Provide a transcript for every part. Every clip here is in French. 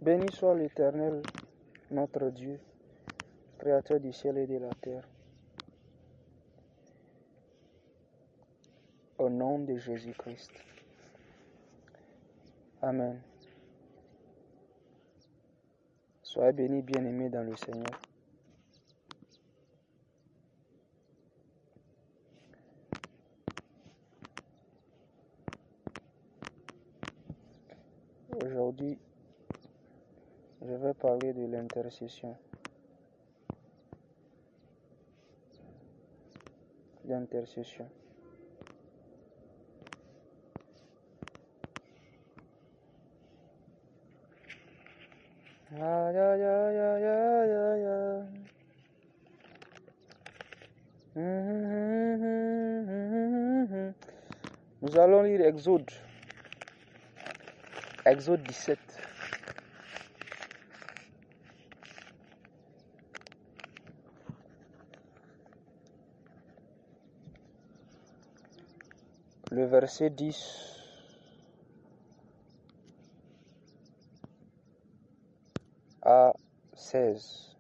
Béni soit l'Éternel, notre Dieu, Créateur du ciel et de la terre. Au nom de Jésus-Christ. Amen. Soyez bénis, bien-aimés dans le Seigneur. Aujourd'hui, je vais parler de l'intercession. L'intercession. Aïe, aïe, aïe, aïe, aïe, aïe, aïe. Nous allons lire Exode. Exode 17. Le verset 10 à 16.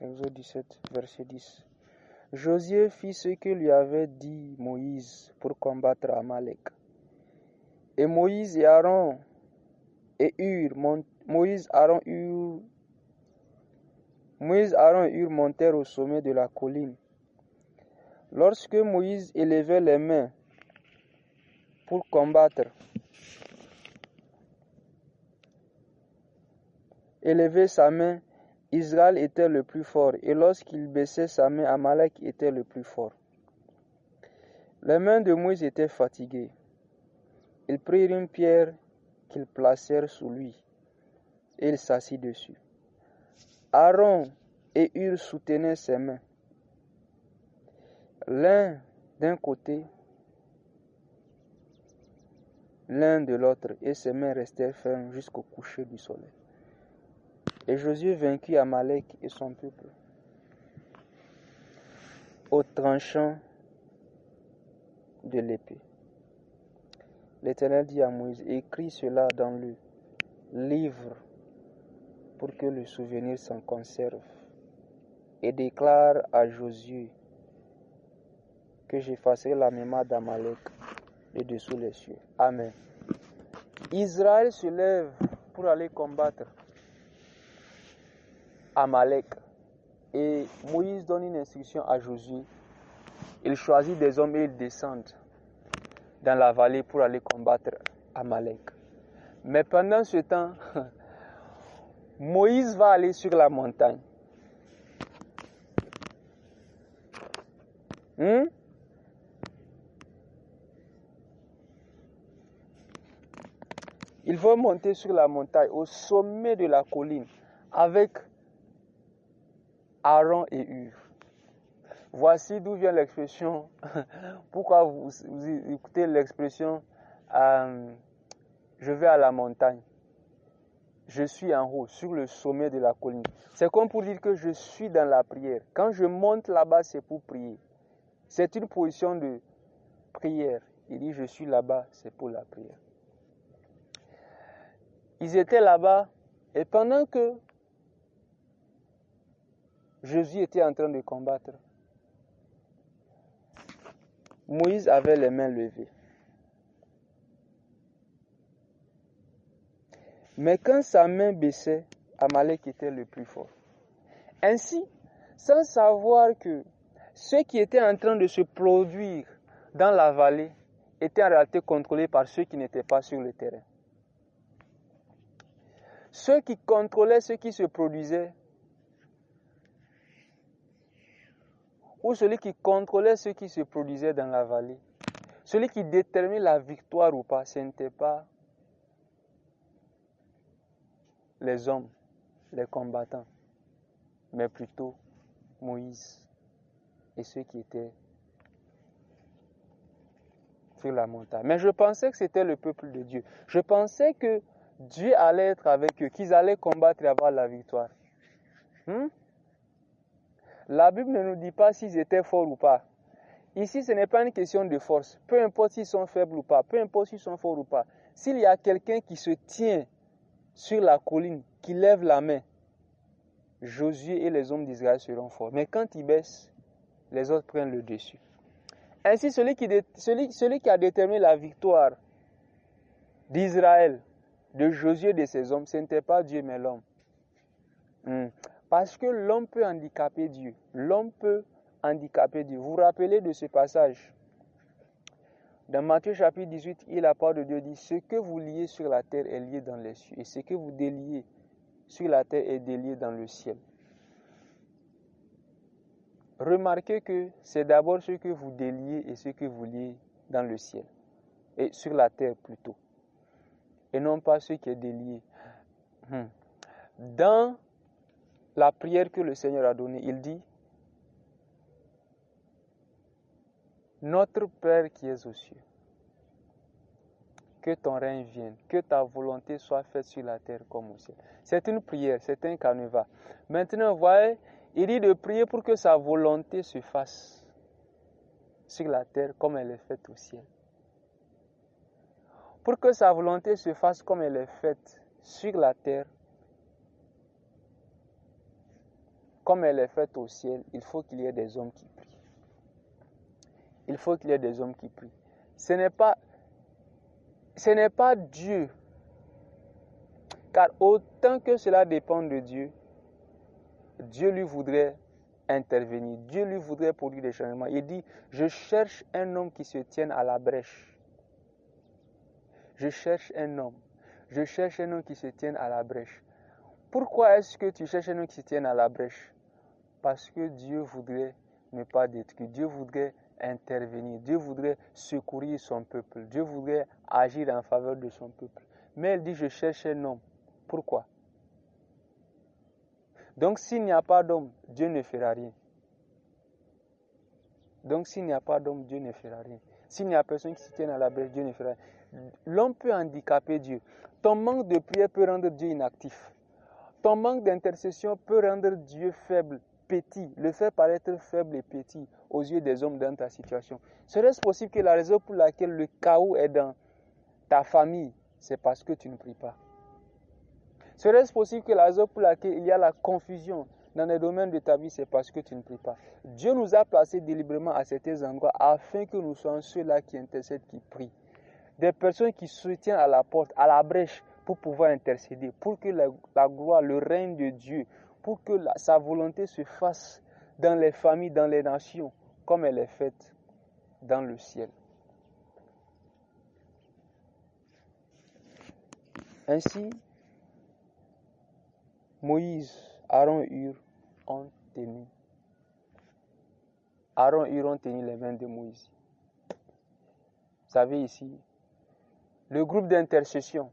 Exode 17, verset 10. Josué fit ce que lui avait dit Moïse pour combattre Amalek. Et Moïse, Aaron et Hur montèrent au sommet de la colline. Lorsque Moïse élevait les mains pour combattre, élevait sa main, Israël était le plus fort, et lorsqu'il baissait sa main, Amalek était le plus fort. Les mains de Moïse étaient fatiguées. Ils prirent une pierre qu'ils placèrent sous lui, et il s'assit dessus. Aaron et Hur soutenaient ses mains, l'un d'un côté, l'un de l'autre, et ses mains restèrent fermes jusqu'au coucher du soleil. Et Josué vainquit Amalek et son peuple au tranchant de l'épée. L'Éternel dit à Moïse, écris cela dans le livre pour que le souvenir s'en conserve, et déclare à Josué que j'effacerai la mémoire d'Amalek de dessous les cieux. Amen. Israël se lève pour aller combattre Amalek. Et Moïse donne une instruction à Josué. Il choisit des hommes et ils descendent dans la vallée pour aller combattre Amalek. Mais pendant ce temps, Moïse va aller sur la montagne. Il va monter sur la montagne, au sommet de la colline, avec Aaron et Hur. Voici d'où vient l'expression, pourquoi vous écoutez l'expression je vais à la montagne. Je suis en haut, sur le sommet de la colline. C'est comme pour dire que je suis dans la prière. Quand je monte là-bas, c'est pour prier. C'est une position de prière. Il dit, je suis là-bas, c'est pour la prière. Ils étaient là-bas, et pendant que Jésus était en train de combattre, Moïse avait les mains levées. Mais quand sa main baissait, Amalek était le plus fort. Ainsi, sans savoir que ce qui était en train de se produire dans la vallée était en réalité contrôlé par ceux qui n'étaient pas sur le terrain. Ceux qui contrôlaient ce qui se produisait, ou celui qui contrôlait ce qui se produisait dans la vallée, celui qui déterminait la victoire ou pas, ce n'était pas les hommes, les combattants, mais plutôt Moïse et ceux qui étaient sur la montagne. Mais je pensais que c'était le peuple de Dieu. Je pensais que Dieu allait être avec eux, qu'ils allaient combattre et avoir la victoire. La Bible ne nous dit pas s'ils étaient forts ou pas. Ici, ce n'est pas une question de force. Peu importe s'ils sont faibles ou pas, peu importe s'ils sont forts ou pas. S'il y a quelqu'un qui se tient sur la colline, qui lève la main, Josué et les hommes d'Israël seront forts. Mais quand ils baissent, les autres prennent le dessus. Ainsi, celui qui a déterminé la victoire d'Israël, de Josué et de ses hommes, ce n'était pas Dieu, mais l'homme. Parce que l'homme peut handicaper Dieu. L'homme peut handicaper Dieu. Vous vous rappelez de ce passage? Dans Matthieu chapitre 18, la parole de Dieu dit, ce que vous liez sur la terre est lié dans les cieux, et ce que vous déliez sur la terre est délié dans le ciel. Remarquez que c'est d'abord ce que vous déliez et ce que vous liez dans le ciel, et sur la terre plutôt, et non pas ce qui est délié. Dans la prière que le Seigneur a donnée, il dit, notre Père qui es aux cieux, que ton règne vienne, que ta volonté soit faite sur la terre comme au ciel. C'est une prière, c'est un canevas. Maintenant, vous voyez, il dit de prier pour que sa volonté se fasse sur la terre comme elle est faite au ciel. Pour que sa volonté se fasse comme elle est faite sur la terre, comme elle est faite au ciel, il faut qu'il y ait des hommes qui prient. Il faut qu'il y ait des hommes qui prient. Ce n'est pas Dieu. Car autant que cela dépend de Dieu, Dieu lui voudrait intervenir. Dieu lui voudrait produire des changements. Il dit, je cherche un homme qui se tienne à la brèche. Je cherche un homme. Je cherche un homme qui se tienne à la brèche. Pourquoi est-ce que tu cherches un homme qui se tienne à la brèche? Parce que Dieu voudrait ne pas détruire. Dieu voudrait intervenir. Dieu voudrait secourir son peuple. Dieu voudrait agir en faveur de son peuple. Mais il dit, je cherche un homme. Pourquoi? Donc s'il n'y a pas d'homme, Dieu ne fera rien. Donc s'il n'y a pas d'homme, Dieu ne fera rien. S'il n'y a personne qui se tienne à la brèche, Dieu ne fera rien. L'homme peut handicaper Dieu. Ton manque de prière peut rendre Dieu inactif. Ton manque d'intercession peut rendre Dieu faible, petit, le faire paraître faible et petit aux yeux des hommes dans ta situation. Serait-ce possible que la raison pour laquelle le chaos est dans ta famille, c'est parce que tu ne pries pas? Serait-ce possible que la raison pour laquelle il y a la confusion dans les domaines de ta vie, c'est parce que tu ne pries pas? Dieu nous a placés délibérément à certains endroits afin que nous soyons ceux-là qui intercèdent, qui prient. Des personnes qui se tiennent à la porte, à la brèche, pour pouvoir intercéder, pour que la gloire, le règne de Dieu, pour que sa volonté se fasse dans les familles, dans les nations, comme elle est faite dans le ciel. Ainsi, Moïse, Aaron et Hur ont tenu. Aaron et Hur ont tenu les mains de Moïse. Vous savez ici, le groupe d'intercession.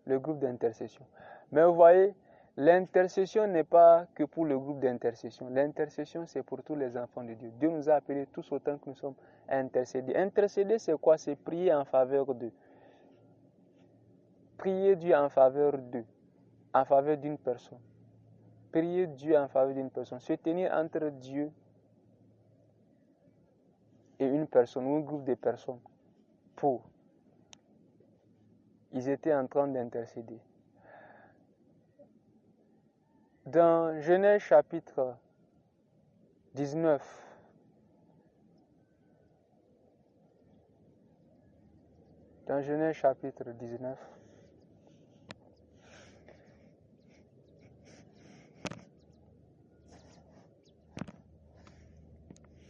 Le groupe d'intercession. Mais vous voyez, l'intercession n'est pas que pour le groupe d'intercession. L'intercession, c'est pour tous les enfants de Dieu. Dieu nous a appelés tous autant que nous sommes à intercéder. Intercéder, c'est quoi? C'est prier en faveur d'eux. Prier Dieu en faveur d'eux, en faveur d'une personne. Prier Dieu en faveur d'une personne. Se tenir entre Dieu et une personne ou un groupe de personnes pour. Ils étaient en train d'intercéder. Dans Genèse chapitre 19,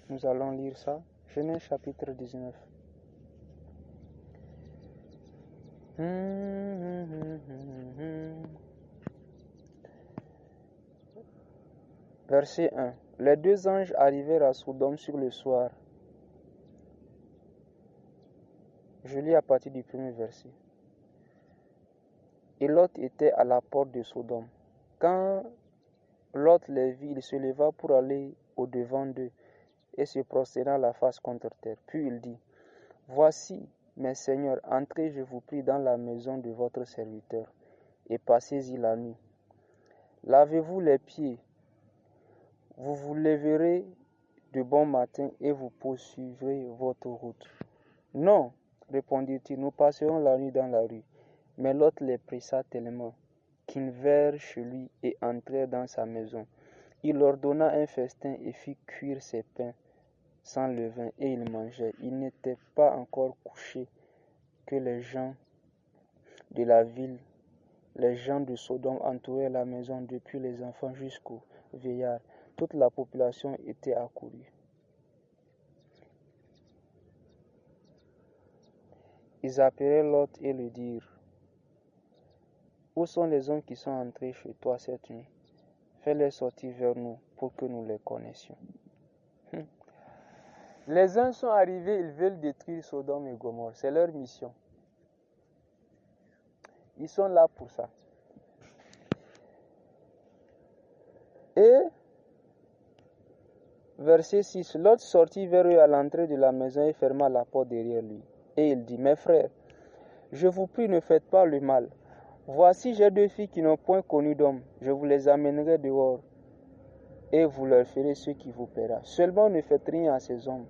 nous allons lire ça. Genèse chapitre 19. Verset 1. Les deux anges arrivèrent à Sodome sur le soir. Je lis à partir du premier verset. Et Lot était à la porte de Sodome. Quand Lot les vit, il se leva pour aller au-devant d'eux et se prosterna la face contre terre. Puis il dit, voici, mes seigneurs, entrez, je vous prie, dans la maison de votre serviteur et passez-y la nuit. Lavez-vous les pieds vous vous lèverez de bon matin et vous poursuivrez votre route. Non, répondit-il, nous passerons la nuit dans la rue. Mais Lot les pressa tellement qu'ils vinrent chez lui et entrèrent dans sa maison. Il ordonna un festin et fit cuire ses pains sans levain et ils mangeaient. Il n'était pas encore couché que les gens de la ville, les gens de Sodome entouraient la maison depuis les enfants jusqu'aux vieillards. Toute la population était accourue. Ils appelèrent Lot et lui dirent: Où sont les hommes qui sont entrés chez toi cette nuit? Fais-les sortir vers nous pour que nous les connaissions. Les uns sont arrivés, ils veulent détruire Sodome et Gomorrhe. C'est leur mission. Ils sont là pour ça. Et, verset 6, Lot sortit vers eux à l'entrée de la maison et ferma la porte derrière lui. Et il dit: Mes frères, je vous prie, ne faites pas le mal. Voici, j'ai 2 filles qui n'ont point connu d'homme. Je vous les amènerai dehors et vous leur ferez ce qui vous plaira. Seulement ne faites rien à ces hommes,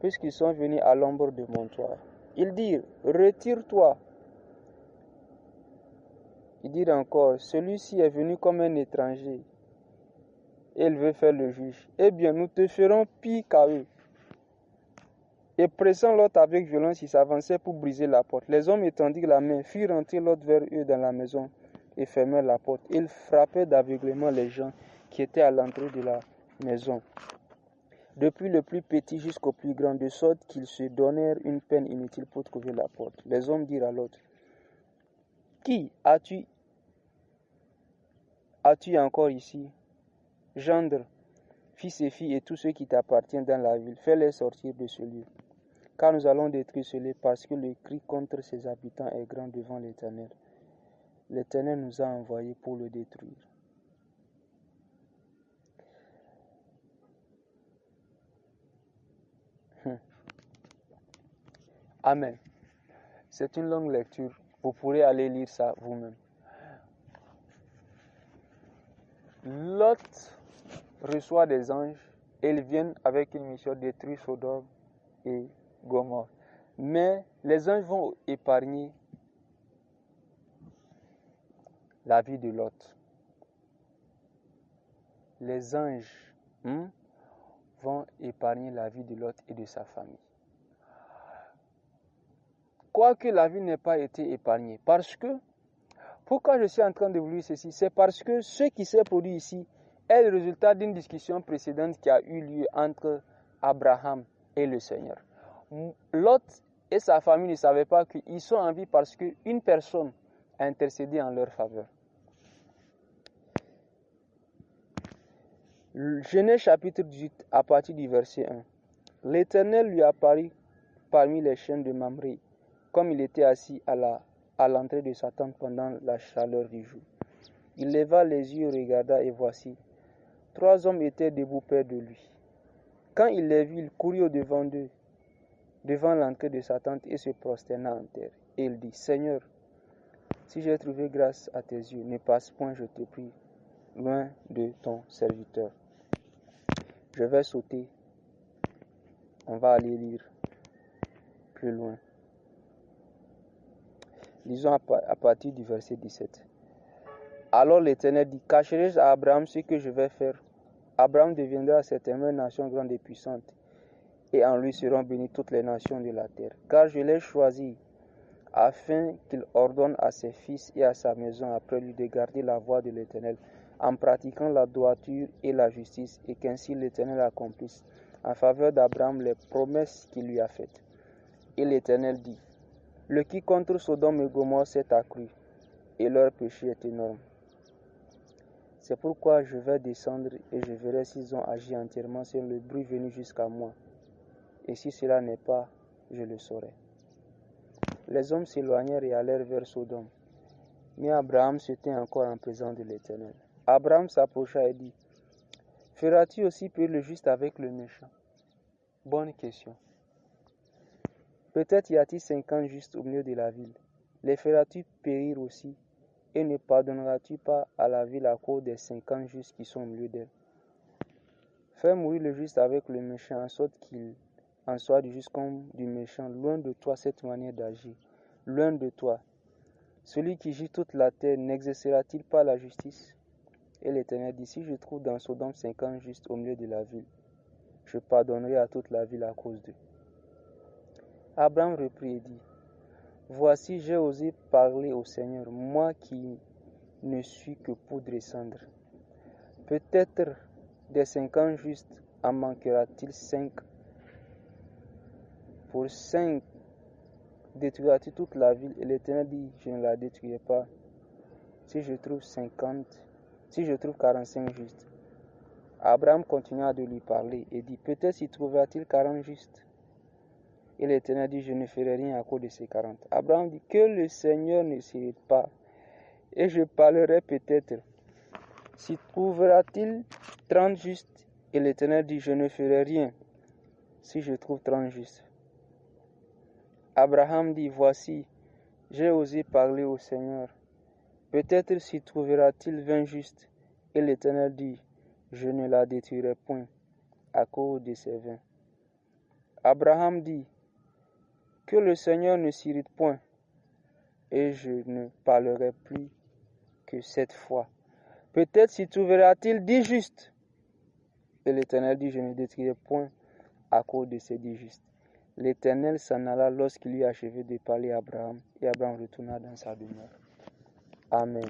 puisqu'ils sont venus à l'ombre de mon toit. Ils dirent: Retire-toi. Ils dirent encore: Celui-ci est venu comme un étranger et il veut faire le juge. Eh bien, nous te ferons pire qu'à eux. Et pressant Lot avec violence, il s'avançait pour briser la porte. Les hommes étendirent la main, firent rentrer Lot vers eux dans la maison et fermèrent la porte. Ils frappaient d'aveuglement les gens qui étaient à l'entrée de la maison, depuis le plus petit jusqu'au plus grand, de sorte qu'ils se donnèrent une peine inutile pour trouver la porte. Les hommes dirent à Lot: Qui as-tu encore ici? Gendre, fils et filles et tous ceux qui t'appartiennent dans la ville, fais-les sortir de ce lieu. Car nous allons détruire ce lieu, parce que le cri contre ses habitants est grand devant l'Éternel. L'Éternel nous a envoyés pour le détruire. Amen. C'est une longue lecture. Vous pourrez aller lire ça vous-même. Lot reçoit des anges et ils viennent avec une mission: détruire Sodome et Gomorrhe. Mais les anges vont épargner la vie de Lot. Les anges vont épargner la vie de Lot et de sa famille. Quoique la vie n'ait pas été épargnée. Parce que, pourquoi je suis en train de vous lire ceci? C'est parce que ce qui s'est produit ici est le résultat d'une discussion précédente qui a eu lieu entre Abraham et le Seigneur. Lot et sa famille ne savaient pas qu'ils sont en vie parce qu'une personne a intercédé en leur faveur. Genèse chapitre 18, à partir du verset 1. L'Éternel lui apparut parmi les chênes de Mamré, comme il était assis à l'entrée de sa tente pendant la chaleur du jour. Il leva les yeux, regarda, et voici, 3 hommes étaient debout près de lui. Quand il les vit, il courut au-devant d'eux, devant l'entrée de sa tente, et se prosterna en terre. Et il dit: Seigneur, si j'ai trouvé grâce à tes yeux, ne passe point, je te prie, loin de ton serviteur. Je vais sauter. On va aller lire plus loin. Lisons à partir du verset 17. Alors l'Éternel dit: Cacherai-je à Abraham ce que je vais faire? Abraham deviendra certainement une nation grande et puissante, et en lui seront bénies toutes les nations de la terre. Car je l'ai choisi, afin qu'il ordonne à ses fils et à sa maison après lui de garder la voie de l'Éternel, en pratiquant la droiture et la justice, et qu'ainsi l'Éternel accomplisse en faveur d'Abraham les promesses qu'il lui a faites. Et l'Éternel dit: Le qui contre Sodome et Gomorrhe s'est accru, et leur péché est énorme. C'est pourquoi je vais descendre et je verrai s'ils ont agi entièrement selon le bruit venu jusqu'à moi. Et si cela n'est pas, je le saurai. Les hommes s'éloignèrent et allèrent vers Sodome. Mais Abraham se tint encore en présence de l'Éternel. Abraham s'approcha et dit: Feras-tu aussi périr le juste avec le méchant? Bonne question. Peut-être y a-t-il 50 justes au milieu de la ville. Les feras-tu périr aussi? Et ne pardonneras-tu pas à la ville à cause des 50 justes qui sont au milieu d'elle? Fais mourir le juste avec le méchant, en sorte qu'il en soit du juste comme du méchant. Loin de toi cette manière d'agir. Loin de toi. Celui qui gît toute la terre n'exercera-t-il pas la justice? Et l'Éternel dit, si je trouve dans Sodome 50 justes au milieu de la ville, je pardonnerai à toute la ville à cause d'eux. Abraham reprit et dit, voici, j'ai osé parler au Seigneur, moi qui ne suis que poudre et cendre. Peut-être des 50 justes en manquera-t-il 5? Pour 5 détruira-t-il toute la ville? Et l'Éternel dit, je ne la détruirai pas. Si je trouve 45 justes. Abraham continua de lui parler et dit, peut-être s'y trouvera-t-il 40 justes. Et l'Éternel dit, je ne ferai rien à cause de ces 40. Abraham dit, que le Seigneur ne s'irrite pas, et je parlerai peut-être. S'y trouvera-t-il 30 justes? Et l'Éternel dit, je ne ferai rien si je trouve 30 justes. Abraham dit, voici, j'ai osé parler au Seigneur. Peut-être s'y trouvera-t-il 20 justes. Et l'Éternel dit, je ne la détruirai point à cause de ces 20. Abraham dit, que le Seigneur ne s'irrite point, et je ne parlerai plus que 7 fois. Peut-être s'y trouvera-t-il 10 justes. Et l'Éternel dit, je ne détruirai point à cause de ces 10 justes. L'Éternel s'en alla lorsqu'il eut achevé de parler à Abraham, et Abraham retourna dans sa demeure. Amen.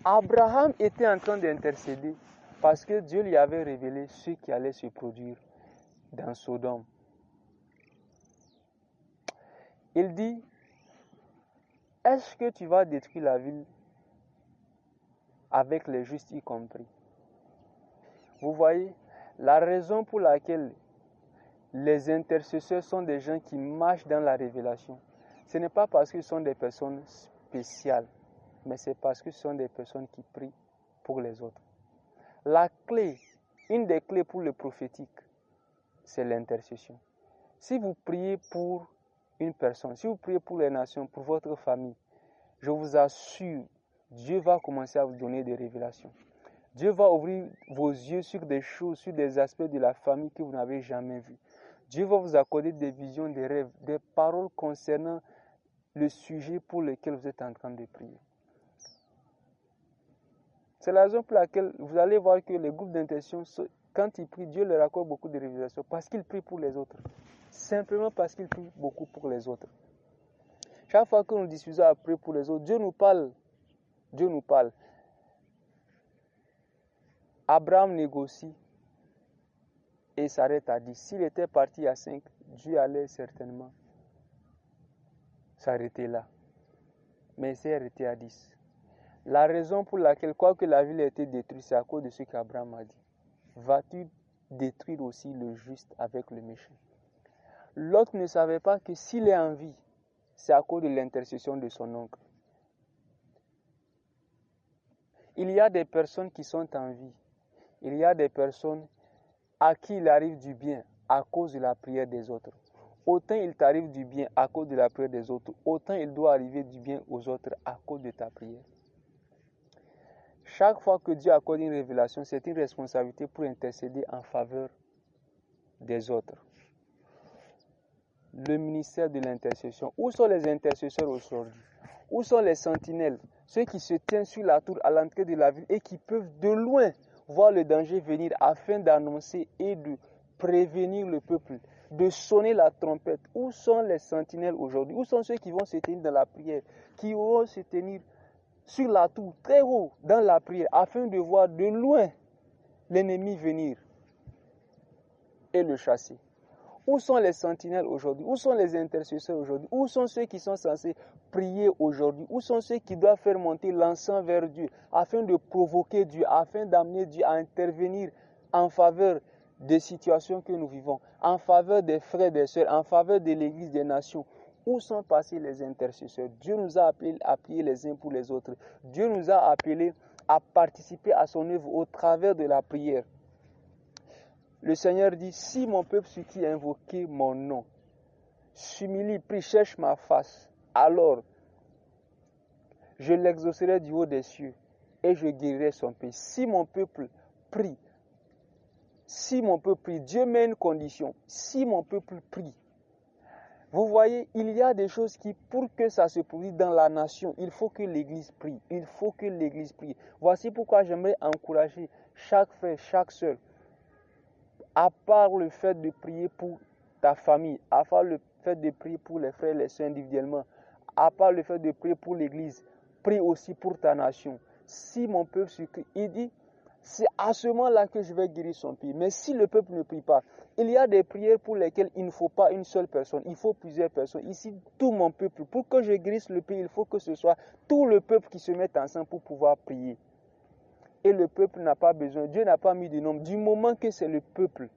Abraham était en train d'intercéder parce que Dieu lui avait révélé ce qui allait se produire dans Sodome. Il dit, est-ce que tu vas détruire la ville avec les justes y compris? Vous voyez, la raison pour laquelle les intercesseurs sont des gens qui marchent dans la révélation, ce n'est pas parce qu'ils sont des personnes spéciales, mais c'est parce que ce sont des personnes qui prient pour les autres. La clé, une des clés pour le prophétique, c'est l'intercession. Si vous priez pour une personne, si vous priez pour les nations, pour votre famille, je vous assure, Dieu va commencer à vous donner des révélations. Dieu va ouvrir vos yeux sur des choses, sur des aspects de la famille que vous n'avez jamais vus. Dieu va vous accorder des visions, des rêves, des paroles concernant le sujet pour lequel vous êtes en train de prier. C'est la raison pour laquelle vous allez voir que les groupes d'intercession, quand ils prient, Dieu leur accorde beaucoup de révélations parce qu'ils prient pour les autres. Simplement parce qu'ils prient beaucoup pour les autres. Chaque fois que nous diffusons à prier pour les autres, Dieu nous parle. Dieu nous parle. Abraham négocie et s'arrête à 10. S'il était parti à 5, Dieu allait certainement s'arrêter là. Mais il s'est arrêté à 10. La raison pour laquelle, quoique la ville ait été détruite, c'est à cause de ce qu'Abraham a dit. Vas-tu détruire aussi le juste avec le méchant? L'autre ne savait pas que s'il est en vie, c'est à cause de l'intercession de son oncle. Il y a des personnes qui sont en vie. Il y a des personnes à qui il arrive du bien à cause de la prière des autres. Autant il t'arrive du bien à cause de la prière des autres, autant il doit arriver du bien aux autres à cause de ta prière. Chaque fois que Dieu accorde une révélation, c'est une responsabilité pour intercéder en faveur des autres. Le ministère de l'intercession. Où sont les intercesseurs aujourd'hui? Où sont les sentinelles? Ceux qui se tiennent sur la tour à l'entrée de la ville et qui peuvent de loin voir le danger venir afin d'annoncer et de prévenir le peuple, de sonner la trompette. Où sont les sentinelles aujourd'hui? Où sont ceux qui vont se tenir dans la prière, qui vont se tenir sur la tour, très haut, dans la prière, afin de voir de loin l'ennemi venir et le chasser? Où sont les sentinelles aujourd'hui? Où sont les intercesseurs aujourd'hui? Où sont ceux qui sont censés prier aujourd'hui? Où sont ceux qui doivent faire monter l'encens vers Dieu afin de provoquer Dieu, afin d'amener Dieu à intervenir en faveur des situations que nous vivons, en faveur des frères et des sœurs, en faveur de l'Église des nations? Où sont passés les intercesseurs? Dieu nous a appelés à prier les uns pour les autres. Dieu nous a appelés à participer à son œuvre au travers de la prière. Le Seigneur dit, si mon peuple sur qui a invoqué mon nom s'humilie, prie, cherche ma face, alors je l'exaucerai du haut des cieux et je guérirai son pays. Si mon peuple prie, si mon peuple prie, Dieu met une condition. Si mon peuple prie, vous voyez, il y a des choses qui, pour que ça se produise dans la nation, il faut que l'Église prie. Il faut que l'Église prie. Voici pourquoi j'aimerais encourager chaque frère, chaque sœur, à part le fait de prier pour ta famille, à part le fait de prier pour les frères et les sœurs individuellement, à part le fait de prier pour l'Église, prie aussi pour ta nation. Si mon peuple supplie, il dit, c'est à ce moment-là que je vais guérir son pays. Mais si le peuple ne prie pas, il y a des prières pour lesquelles il ne faut pas une seule personne, il faut plusieurs personnes. Ici, tout mon peuple, pour que je guérisse le pays, il faut que ce soit tout le peuple qui se mette ensemble pour pouvoir prier. Et le peuple n'a pas besoin, Dieu n'a pas mis de nombre. Du moment que c'est le peuple,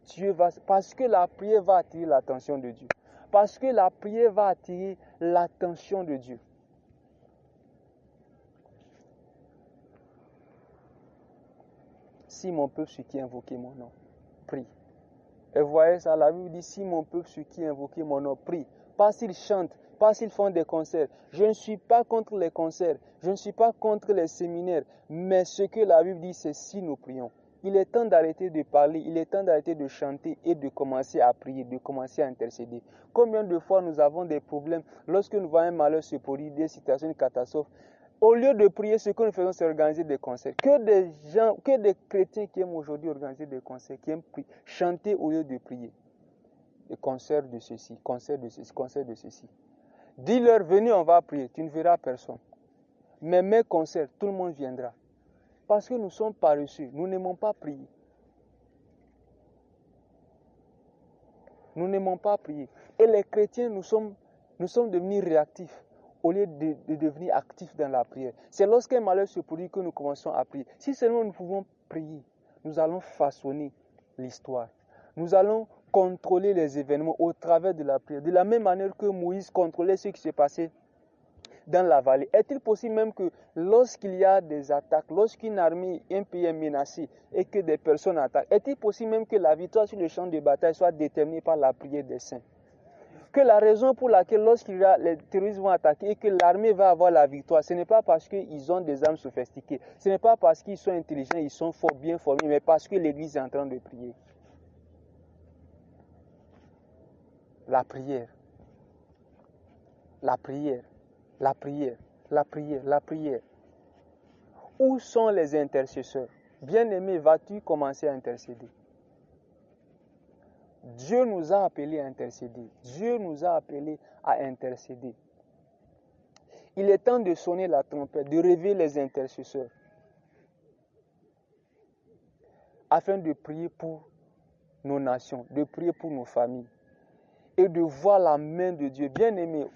Dieu va, parce que la prière va attirer l'attention de Dieu. Parce que la prière va attirer l'attention de Dieu. Si mon peuple, ce qui invoquait mon nom, prie. Et vous voyez ça, la Bible dit, si mon peuple, ce qui invoquait mon nom, prie. Pas s'ils chantent, pas s'ils font des concerts. Je ne suis pas contre les concerts, je ne suis pas contre les séminaires. Mais ce que la Bible dit, c'est si nous prions. Il est temps d'arrêter de parler, il est temps d'arrêter de chanter et de commencer à prier, de commencer à intercéder. Combien de fois nous avons des problèmes lorsque nous voyons un malheur se produire, des situations de catastrophe. Au lieu de prier, ce que nous faisons, c'est organiser des concerts. Que des chrétiens qui aiment aujourd'hui organiser des concerts, qui aiment chanter au lieu de prier. Des concerts de ceci, concerts de ceci, concerts de ceci. Dis-leur, venez, on va prier. Tu ne verras personne. Mais mes concerts, tout le monde viendra. Parce que nous sommes paresseux, nous n'aimons pas prier. Nous n'aimons pas prier. Et les chrétiens, nous sommes devenus réactifs au lieu de devenir actifs dans la prière. C'est lorsqu'un malheur se produit que nous commençons à prier. Si seulement nous pouvons prier, nous allons façonner l'histoire. Nous allons contrôler les événements au travers de la prière. De la même manière que Moïse contrôlait ce qui se passait dans la vallée. Est-il possible même que lorsqu'il y a des attaques, lorsqu'une armée, un pays est menacé et que des personnes attaquent, est-il possible même que la victoire sur le champ de bataille soit déterminée par la prière des saints? Que la raison pour laquelle les terroristes vont attaquer et que l'armée va avoir la victoire, ce n'est pas parce qu'ils ont des armes sophistiquées, ce n'est pas parce qu'ils sont intelligents, ils sont forts, bien formés, mais parce que l'Église est en train de prier. La prière. La prière. La prière. La prière. La prière. Où sont les intercesseurs? Bien-aimé, vas-tu commencer à intercéder? Dieu nous a appelés à intercéder. Dieu nous a appelés à intercéder. Il est temps de sonner la trompette, de réveiller les intercesseurs, afin de prier pour nos nations, de prier pour nos familles, et de voir la main de Dieu. Bien-aimé,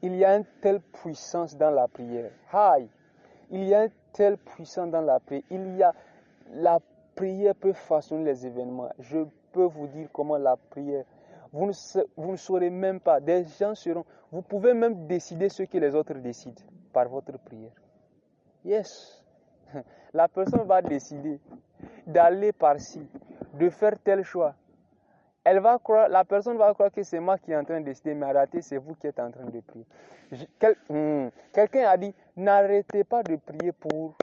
il y a une telle puissance dans la prière. Il y a une telle puissance dans la prière. La prière peut façonner les événements. Je peux vous dire comment la prière. Vous ne saurez même pas. Des gens seront. Vous pouvez même décider ce que les autres décident par votre prière. Yes. La personne va décider d'aller par-ci, de faire tel choix. La personne va croire que c'est moi qui est en train de décider, mais en réalité, c'est vous qui êtes en train de prier. Quelqu'un a dit, n'arrêtez pas de prier pour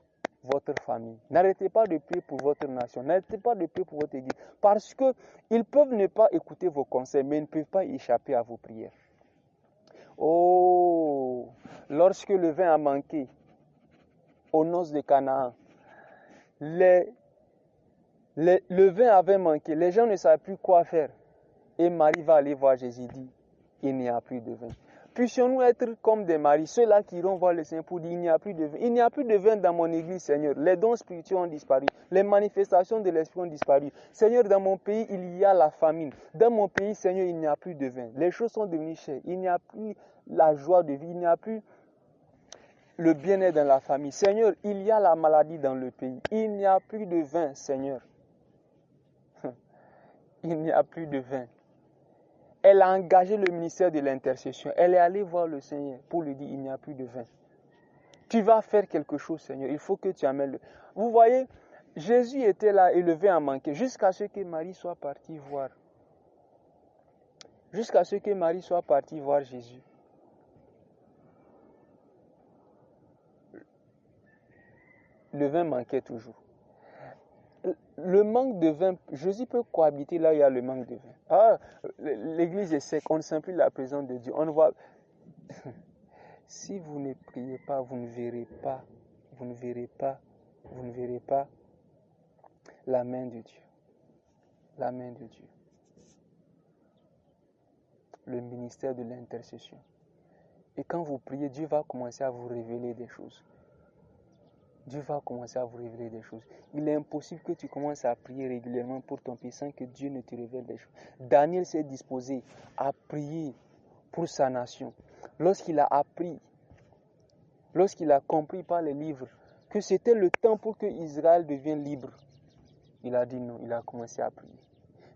votre famille. N'arrêtez pas de prier pour votre nation. N'arrêtez pas de prier pour votre église. Parce qu'ils peuvent ne pas écouter vos conseils, mais ils ne peuvent pas échapper à vos prières. Oh, lorsque le vin a manqué aux noces de Canaan, le vin avait manqué. Les gens ne savaient plus quoi faire. Et Marie va aller voir Jésus, dit, il n'y a plus de vin. Puissions-nous être comme des maris, ceux-là qui iront voir le Seigneur pour dire, il n'y a plus de vin. Il n'y a plus de vin dans mon église, Seigneur. Les dons spirituels ont disparu. Les manifestations de l'esprit ont disparu. Seigneur, dans mon pays, il y a la famine. Dans mon pays, Seigneur, il n'y a plus de vin. Les choses sont devenues chères. Il n'y a plus la joie de vie. Il n'y a plus le bien-être dans la famille. Seigneur, il y a la maladie dans le pays. Il n'y a plus de vin, Seigneur. Il n'y a plus de vin. Elle a engagé le ministère de l'intercession. Elle est allée voir le Seigneur pour lui dire, il n'y a plus de vin. Tu vas faire quelque chose, Seigneur. Il faut que tu amènes le... Vous voyez, Jésus était là et le vin a manqué jusqu'à ce que Marie soit partie voir. Jusqu'à ce que Marie soit partie voir Jésus. Le vin manquait toujours. Le manque de vin, Jésus peut cohabiter là où il y a le manque de vin. Ah, l'église est sec, on ne sent plus la présence de Dieu. On ne voit. Si vous ne priez pas, vous ne verrez pas, vous ne verrez pas, vous ne verrez pas la main de Dieu. La main de Dieu. Le ministère de l'intercession. Et quand vous priez, Dieu va commencer à vous révéler des choses. Dieu va commencer à vous révéler des choses. Il est impossible que tu commences à prier régulièrement pour ton pays sans que Dieu ne te révèle des choses. Daniel s'est disposé à prier pour sa nation. Lorsqu'il a appris, lorsqu'il a compris par les livres que c'était le temps pour que Israël devienne libre, il a dit non, il a commencé à prier.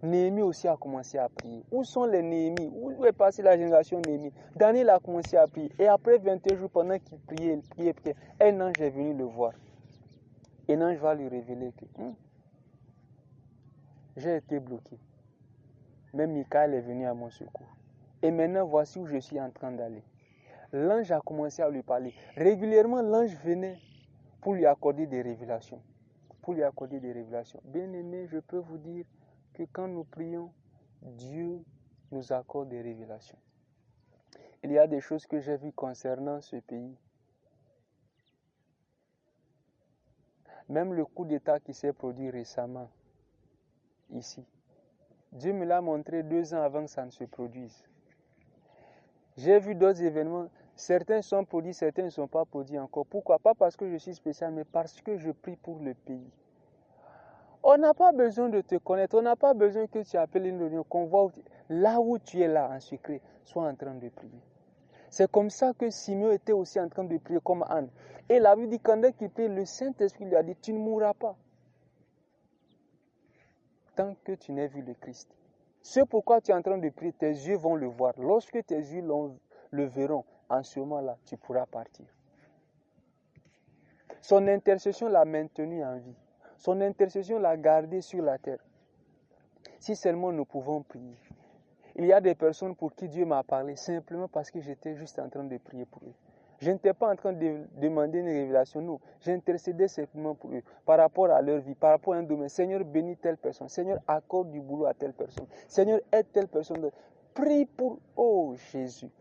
Néhémie aussi a commencé à prier. Où sont les Néhémies? Où est passée la génération Néhémie? Daniel a commencé à prier. Et après 21 jours, pendant qu'il priait, un ange est venu le voir. Et l'ange va lui révéler que j'ai été bloqué. Même Michaël est venu à mon secours. Et maintenant, voici où je suis en train d'aller. L'ange a commencé à lui parler. Régulièrement, l'ange venait pour lui accorder des révélations. Pour lui accorder des révélations. Bien-aimés, je peux vous dire que quand nous prions, Dieu nous accorde des révélations. Il y a des choses que j'ai vues concernant ce pays. Même le coup d'État qui s'est produit récemment, ici. Dieu me l'a montré 2 ans avant que ça ne se produise. J'ai vu d'autres événements. Certains sont produits, certains ne sont pas produits encore. Pourquoi? Pas parce que je suis spécial, mais parce que je prie pour le pays. On n'a pas besoin de te connaître. On n'a pas besoin que tu appelles une réunion, qu'on voit là où tu es là en secret, sois en train de prier. C'est comme ça que Simeon était aussi en train de prier comme Anne. Et la Bible dit quand il prie, le Saint-Esprit lui a dit, tu ne mourras pas tant que tu n'aies vu le Christ. Ce pourquoi tu es en train de prier, tes yeux vont le voir. Lorsque tes yeux le verront, en ce moment-là, tu pourras partir. Son intercession l'a maintenu en vie. Son intercession l'a gardé sur la terre. Si seulement nous pouvons prier. Il y a des personnes pour qui Dieu m'a parlé simplement parce que j'étais juste en train de prier pour eux. Je n'étais pas en train de demander une révélation, non. J'intercédais simplement pour eux, par rapport à leur vie, par rapport à un domaine. Seigneur, bénis telle personne. Seigneur, accorde du boulot à telle personne. Seigneur, aide telle personne. Prie pour, oh Jésus.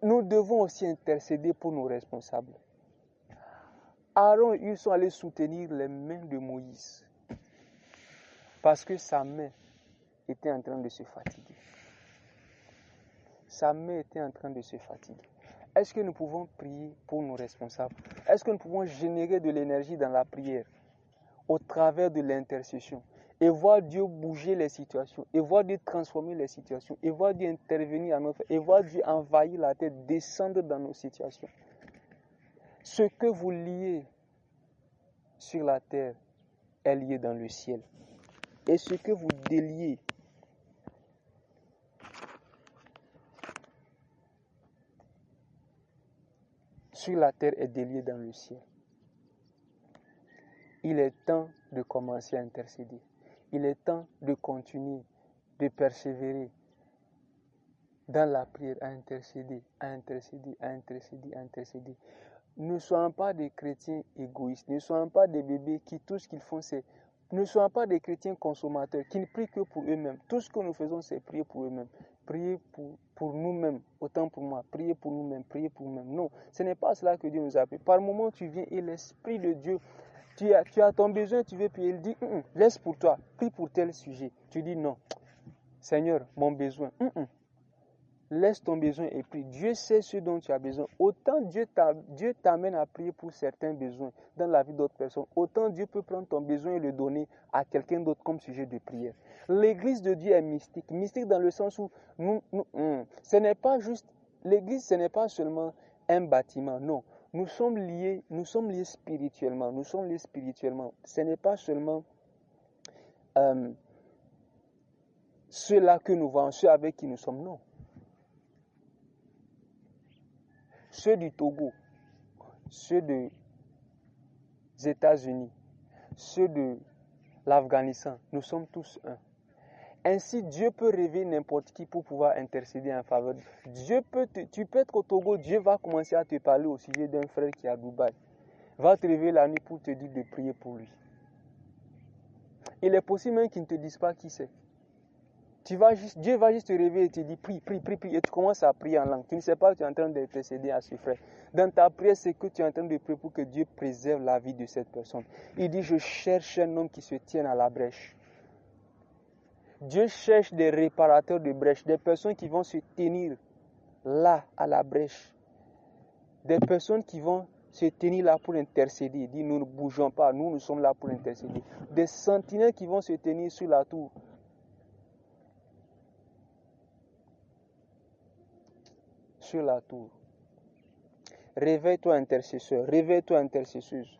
Nous devons aussi intercéder pour nos responsables. Aaron, ils sont allés soutenir les mains de Moïse. Parce que sa main était en train de se fatiguer. Sa main était en train de se fatiguer. Est-ce que nous pouvons prier pour nos responsables? Est-ce que nous pouvons générer de l'énergie dans la prière au travers de l'intercession et voir Dieu bouger les situations, et voir Dieu transformer les situations, et voir Dieu intervenir à notre, et voir Dieu envahir la terre, descendre dans nos situations? Ce que vous liez sur la terre est lié dans le ciel. Et ce que vous déliez sur la terre est délié dans le ciel. Il est temps de commencer à intercéder. Il est temps de continuer, de persévérer dans la prière, à intercéder, à intercéder, à intercéder, à intercéder. Ne soyons pas des chrétiens égoïstes, ne soyons pas des bébés qui tout ce qu'ils font c'est... Ne soyons pas des chrétiens consommateurs qui ne prient que pour eux-mêmes. Tout ce que nous faisons c'est prier pour eux-mêmes. Prier pour nous-mêmes, autant pour moi, prier pour nous-mêmes, prier pour nous-mêmes. Non, ce n'est pas cela que Dieu nous a appelé. Par moment tu viens et l'Esprit de Dieu, tu as ton besoin, tu veux prier, il dit, laisse pour toi, prie pour tel sujet. Tu dis non, Seigneur, mon besoin, laisse ton besoin et prie. Dieu sait ce dont tu as besoin. Autant Dieu t'amène à prier pour certains besoins dans la vie d'autres personnes, autant Dieu peut prendre ton besoin et le donner à quelqu'un d'autre comme sujet de prière. L'église de Dieu est mystique. Mystique dans le sens où ce n'est pas juste, l'église ce n'est pas seulement un bâtiment, non. Nous sommes liés spirituellement. Nous sommes liés spirituellement. Ce n'est pas seulement ceux-là que nous voyons, ceux avec qui nous sommes, non. Ceux du Togo, ceux des États-Unis, ceux de l'Afghanistan, nous sommes tous un. Ainsi, Dieu peut réveiller n'importe qui pour pouvoir intercéder en faveur. Tu peux être au Togo, Dieu va commencer à te parler au sujet d'un frère qui est à Dubaï. Va te réveiller la nuit pour te dire de prier pour lui. Il est possible même qu'ils ne te disent pas qui c'est. Dieu va juste te réveiller et te dire prie, prie, prie, prie. Et tu commences à prier en langue. Tu ne sais pas que tu es en train d'intercéder à ce frère. Dans ta prière, c'est que tu es en train de prier pour que Dieu préserve la vie de cette personne. Il dit, je cherche un homme qui se tienne à la brèche. Dieu cherche des réparateurs de brèches, des personnes qui vont se tenir là à la brèche. Des personnes qui vont se tenir là pour intercéder. Il dit, nous ne bougeons pas, nous sommes là pour intercéder. Des sentinelles qui vont se tenir sur la tour. Sur la tour. Réveille-toi intercesseur, réveille-toi intercesseuse.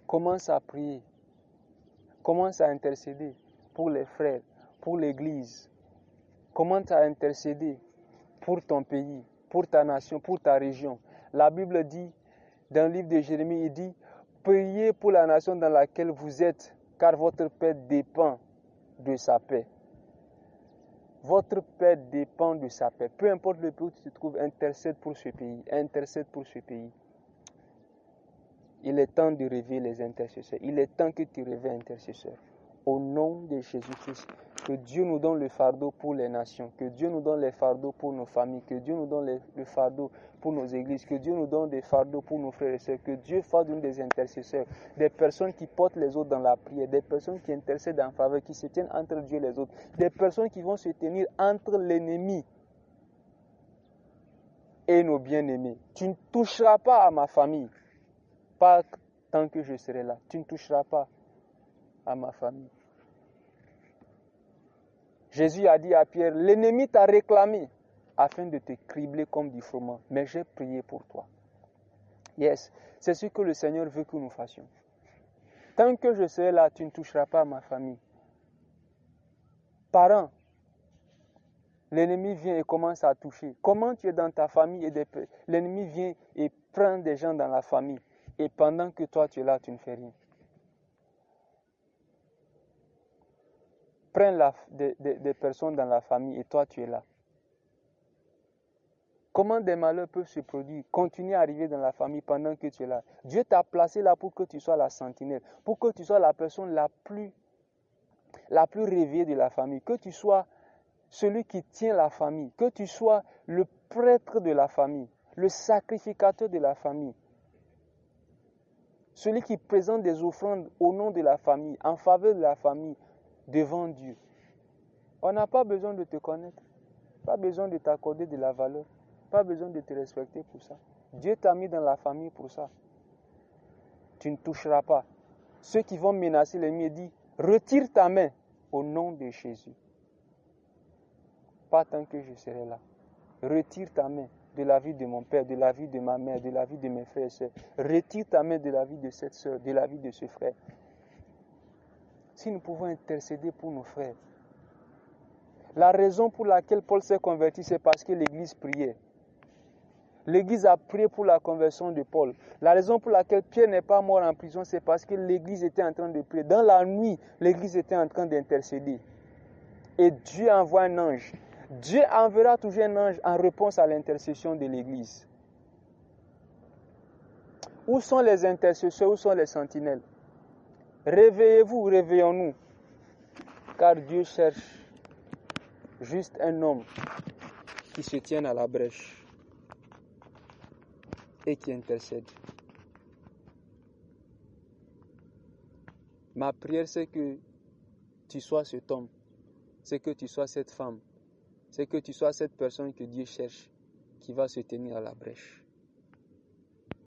Commence à prier. Commence à intercéder pour les frères, pour l'église. Commence à intercéder pour ton pays, pour ta nation, pour ta région. La Bible dit, dans le livre de Jérémie, il dit, priez pour la nation dans laquelle vous êtes, car votre paix dépend de sa paix. Votre paix dépend de sa paix. Peu importe le pays où tu te trouves, intercède pour ce pays. Intercède pour ce pays. Il est temps de réveiller les intercesseurs. Il est temps que tu réveilles intercesseurs. Au nom de Jésus-Christ, que Dieu nous donne le fardeau pour les nations. Que Dieu nous donne les fardeaux pour nos familles. Que Dieu nous donne le fardeau pour nos églises. Que Dieu nous donne des fardeaux pour nos frères et sœurs. Que Dieu fasse d'une des intercesseurs. Des personnes qui portent les autres dans la prière. Des personnes qui intercèdent en faveur. Qui se tiennent entre Dieu et les autres. Des personnes qui vont se tenir entre l'ennemi et nos bien-aimés. Tu ne toucheras pas à ma famille. Pas tant que je serai là. Tu ne toucheras pas à ma famille. Jésus a dit à Pierre, l'ennemi t'a réclamé afin de te cribler comme du froment. Mais j'ai prié pour toi. Yes, c'est ce que le Seigneur veut que nous fassions. Tant que je serai là, tu ne toucheras pas à ma famille. Parents, l'ennemi vient et commence à toucher. Comment tu es dans ta famille et l'ennemi vient et prend des gens dans la famille. Et pendant que toi tu es là, tu ne fais rien. Prends des personnes dans la famille et toi tu es là. Comment des malheurs peuvent se produire, continuer à arriver dans la famille pendant que tu es là. Dieu t'a placé là pour que tu sois la sentinelle, pour que tu sois la personne la plus réveillée de la famille, que tu sois celui qui tient la famille, que tu sois le prêtre de la famille, le sacrificateur de la famille, celui qui présente des offrandes au nom de la famille, en faveur de la famille, devant Dieu. On n'a pas besoin de te connaître, pas besoin de t'accorder de la valeur, pas besoin de te respecter pour ça. Dieu t'a mis dans la famille pour ça. Tu ne toucheras pas. Ceux qui vont menacer l'ennemi disent, retire ta main au nom de Jésus. Pas tant que je serai là. Retire ta main de la vie de mon père, de la vie de ma mère, de la vie de mes frères et sœurs. Retire ta main de la vie de cette sœur, de la vie de ce frère. Si nous pouvons intercéder pour nos frères. La raison pour laquelle Paul s'est converti, c'est parce que l'Église priait. L'Église a prié pour la conversion de Paul. La raison pour laquelle Pierre n'est pas mort en prison, c'est parce que l'Église était en train de prier. Dans la nuit, l'Église était en train d'intercéder. Et Dieu envoie un ange. Dieu enverra toujours un ange en réponse à l'intercession de l'Église. Où sont les intercesseurs? Où sont les sentinelles? Réveillez-vous, réveillons-nous. Car Dieu cherche juste un homme qui se tienne à la brèche et qui intercède. Ma prière, c'est que tu sois cet homme, c'est que tu sois cette femme, c'est que tu sois cette personne que Dieu cherche, qui va se tenir à la brèche.